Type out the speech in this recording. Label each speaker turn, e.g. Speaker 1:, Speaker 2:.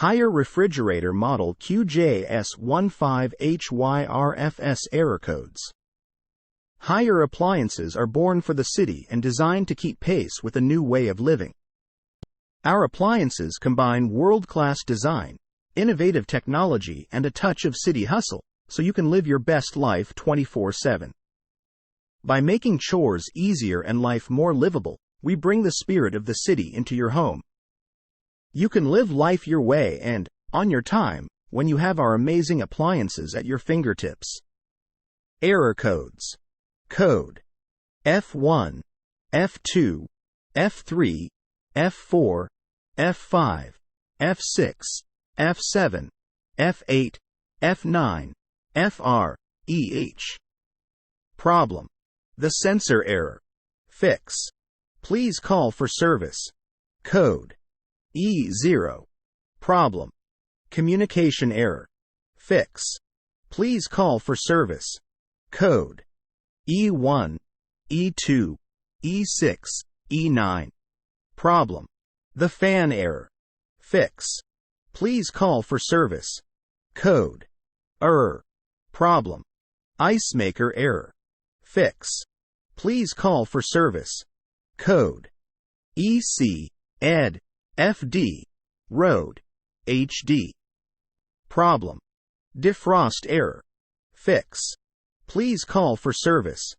Speaker 1: Hire refrigerator model QJS15HYRFS error codes. Hire appliances are born for the city and designed to keep pace with a new way of living. Our appliances combine world-class design, innovative technology, and a touch of city hustle, so you can live your best life 24/7. By making chores easier and life more livable, we bring the spirit of the city into your home. You can live life your way and, on your time, when you have our amazing appliances at your fingertips. Error codes. Code F1, F2, F3, F4, F5, F6, F7, F8, F9, FR, EH. Problem: the sensor error. Fix. Please call for service. Code E0. Problem: communication error. Fix. Please call for service. Code E1, E2, E6, E9. Problem: the fan error. Fix. Please call for service. Code Problem: ice maker error. Fix. Please call for service. Code EC, ED, FD, Road, HD. Problem: defrost error. Fix. Please call for service.